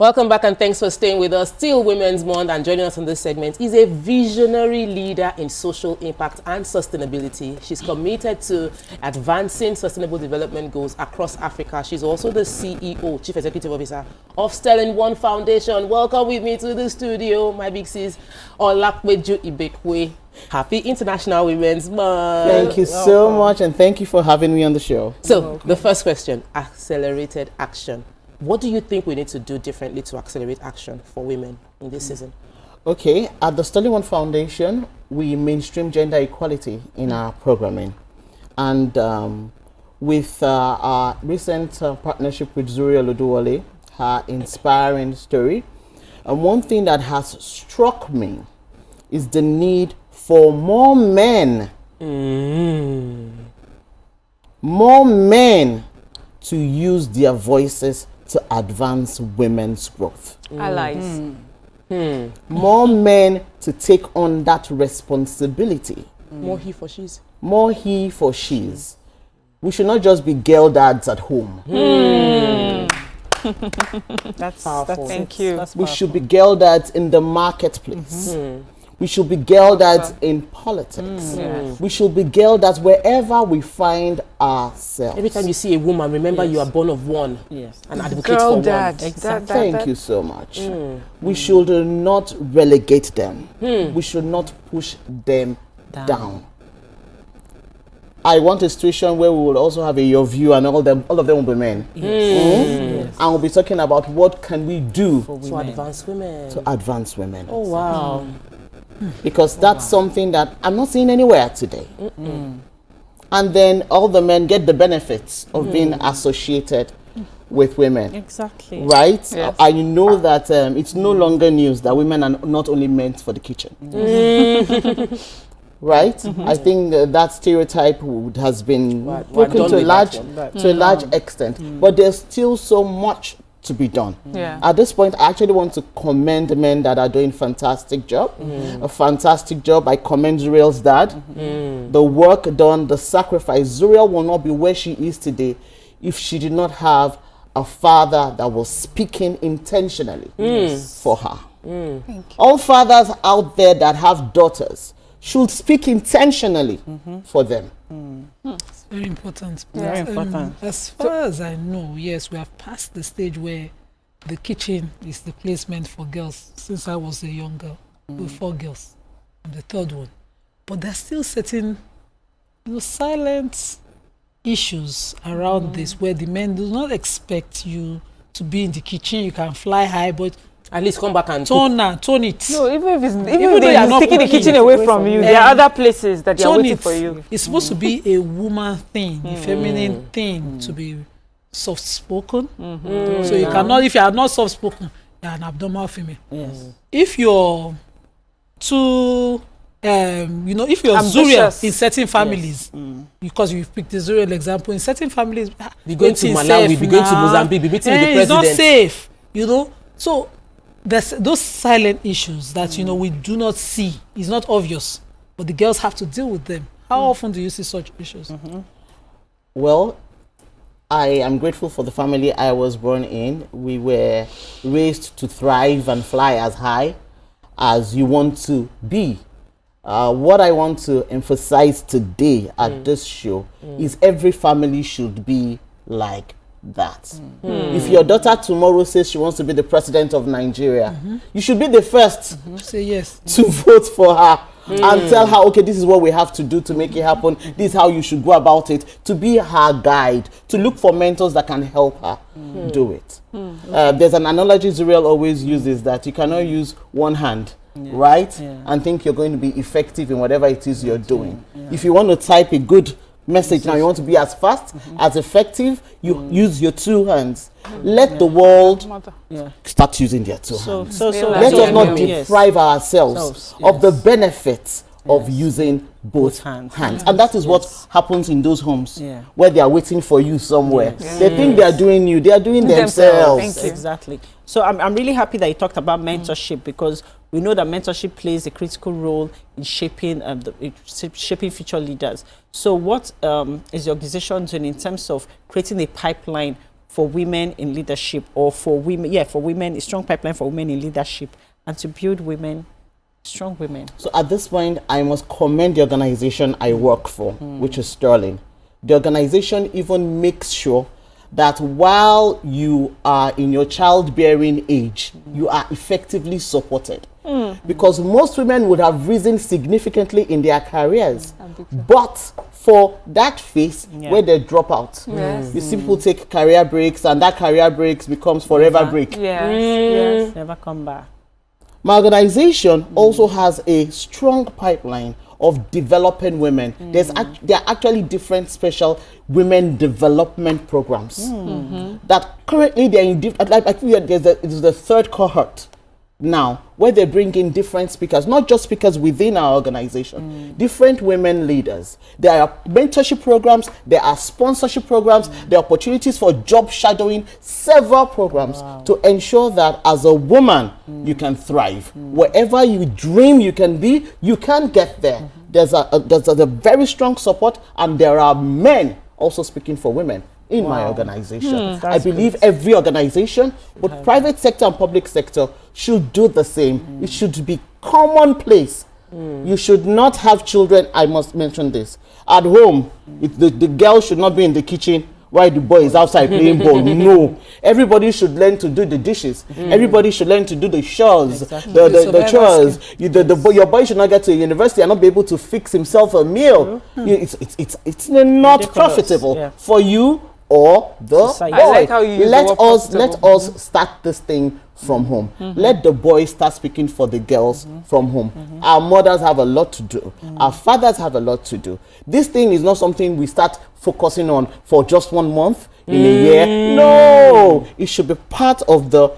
Welcome back and thanks for staying with us. Still Women's Month, and joining us on this segment is a visionary leader in social impact and sustainability. She's committed to advancing sustainable development goals across Africa. She's also the CEO, Chief Executive Officer of Sterling One Foundation. Welcome with me to the studio, my big sis, Olapeju Ibekwe. Happy International Women's Month. Thank you so much, and thank you for having me on the show. So, the first question, accelerated action. What do you think we need to do differently to accelerate action for women in this season? Okay, at the Sterling One Foundation, we mainstream gender equality in our programming. And with our recent partnership with Zuri Oluduwole, her inspiring story, and one thing that has struck me is the need for more men. More men to use their voices to advance women's growth. Allies. More men to take on that responsibility. More he for she's. More he for she's. We should not just be girl dads at home. That's Powerful. thank you. We should be girl dads in the marketplace. We should be girl dads in politics. Yes. We should be girl dads wherever we find ourselves. Every time you see a woman, remember you are born of one. Yes. And advocate Girl for dad. one. Thank you so much. We should not relegate them. We should not push them down. I want a situation where we will also have your view, and all of them will be men. And we'll be talking about what can we do To advance women. to advance women. Oh, wow. Because that's something that I'm not seeing anywhere today. And then all the men get the benefits of being associated with women. Exactly. Right? Yes. I know that it's no longer news that women are not only meant for the kitchen. Right? I think that stereotype has been broken to a large extent. But there's still so much to be done. Yeah. At this point, I actually want to commend men that are doing fantastic job. A fantastic job. I commend Zuriel's dad. The work done, the sacrifice. Zuriel will not be where she is today if she did not have a father that was speaking intentionally for her. All fathers out there that have daughters should speak intentionally for them. Very important. Very important. As far as I know, yes, we have passed the stage where the kitchen is the place meant for girls. Since I was a young girl, with 4 girls, I'm the 3rd one. But there's still certain, silent issues around this, where the men do not expect you to be in the kitchen. You can fly high, but At least come back and tone it. No, even if though they you're are not taking the cooking kitchen away from you, there are other places that they are tone waiting it. for you. It's supposed to be a woman thing, a feminine thing, to be soft spoken. So you cannot, if you are not soft spoken, you're an abnormal female. Yes. If you're too, if you're Ambitious. Zuriel in certain families, because you picked the Zuriel example, in certain families, be going to it's Malawi, safe be going to now. Mozambique, be meeting with the It's not president. safe, So there's those silent issues that we do not see. It's not obvious, but the girls have to deal with them. How often do you see such issues? Well, I am grateful for the family I was born in. We were raised to thrive and fly as high as you want to be. What I want to emphasize today at this show is every family should be like that. If your daughter tomorrow says she wants to be the president of Nigeria, you should be the first Say yes. to vote for her and tell her, okay, this is what we have to do to make it happen. This is how you should go about it. To be her guide, to look for mentors that can help her do it. There's an analogy Zuriel always uses, that you cannot use one hand, right? And think you're going to be effective in whatever it is you're doing. If you want to type a good message now, you want to be as fast, as effective, you use your 2 hands. Let the world start using their 2 hands. So Let us not deprive ourselves of the benefits of using both hands. And that is what happens in those homes where they are waiting for you somewhere. They think they are doing you, they are doing themselves. Thank you. Exactly. So I'm really happy that you talked about mentorship, because we know that mentorship plays a critical role in shaping shaping future leaders. So what is your organization doing in terms of creating a pipeline for women in leadership, or for women, for women, a strong pipeline for women in leadership, and to build women, strong women? So at this point, I must commend the organization I work for, which is Sterling. The organization even makes sure that while you are in your childbearing age, you are effectively supported. Because most women would have risen significantly in their careers, but for that phase where they drop out, you see people take career breaks, and that career breaks becomes forever break. Yes. Never come back. My organization also has a strong pipeline of developing women. There are actually different special women development programs that currently they're in. I think there's the third cohort now, where they bring in different speakers, not just speakers within our organization, different women leaders. There are mentorship programs, there are sponsorship programs, there are opportunities for job shadowing, several programs to ensure that as a woman, you can thrive. Wherever you dream you can be, you can get there. There's a very strong support, and there are men also speaking for women in my organization. I believe every organization, both private sector and public sector, should do the same. It should be commonplace. You should not have children, I must mention this, at home. The girl should not be in the kitchen while the boy is outside playing ball. No. Everybody should learn to do the dishes. Everybody should learn to do the chores, the chores. Your boy should not get to a university and not be able to fix himself a meal. It's not profitable for you or the boy. I like how you use let us start this thing from home. Let the boys start speaking for the girls from home. Our mothers have a lot to do. Our fathers have a lot to do. This thing is not something we start focusing on for just 1 month in a year. No, it should be part of the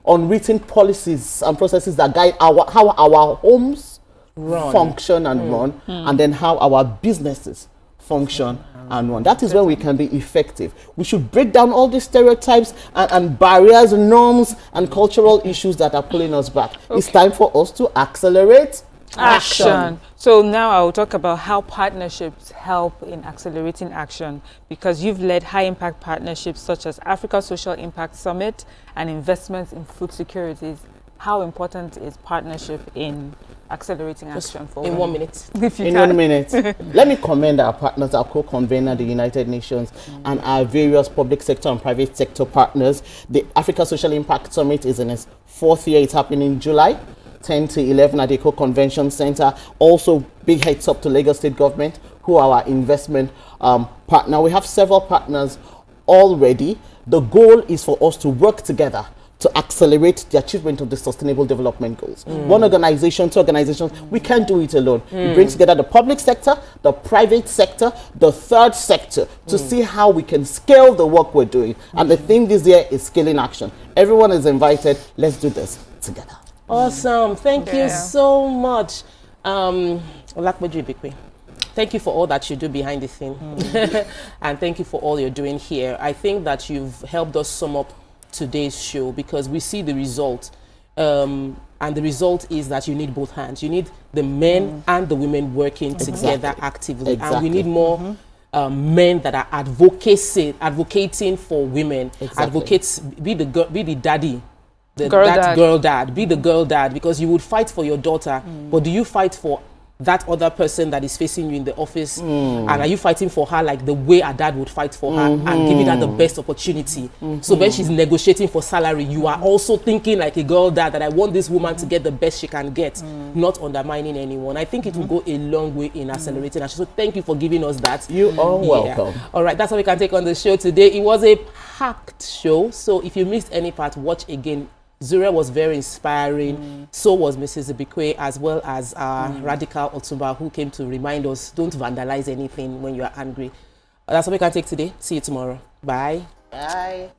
unwritten policies and processes that guide how our homes function and run, and then how our businesses function and run. That is when we can be effective. We should break down all these stereotypes and barriers, norms, and cultural issues that are pulling us back. It's time for us to accelerate action. So now I will talk about how partnerships help in accelerating action, because you've led high impact partnerships such as Africa Social Impact Summit and investments in food securities. How important is partnership in accelerating action for in women? 1 minute? In 1 minute. Let me commend our partners, our co-convener, the United Nations, and our various public sector and private sector partners. The Africa Social Impact Summit is in its 4th year. It's happening in July 10 to 11 at the Co-Convention Center. Also, big heads up to Lagos State Government, who are our investment partner. We have several partners already. The goal is for us to work together to accelerate the achievement of the Sustainable Development Goals. One organization, 2 organizations, we can't do it alone. We bring together the public sector, the private sector, the third sector to see how we can scale the work we're doing. And the theme this year is scaling action. Everyone is invited. Let's do this together. Awesome. Thank you so much. Olapeju Ibekwe, thank you for all that you do behind the scene. And thank you for all you're doing here. I think that you've helped us sum up today's show, because we see the result, and the result is that you need both hands. You need the men and the women working together actively, and we need more men that are advocating for women. Advocates, be the daddy, girl dad, be the girl dad, because you would fight for your daughter, but do you fight for that other person that is facing you in the office, and are you fighting for her like the way a dad would fight for her, and giving her the best opportunity? So when she's negotiating for salary, you are also thinking like a girl dad, that I want this woman to get the best she can get, not undermining anyone. I think it will go a long way in accelerating action. So thank you for giving us that. You are welcome. All right, that's how we can take on the show today. It was a packed show, so if you missed any part, watch again. Zura was very inspiring. So was Mrs. Ibekwe, as well as Radical Otumba, who came to remind us, don't vandalize anything when you are angry. That's what we can take today. See you tomorrow. Bye. Bye.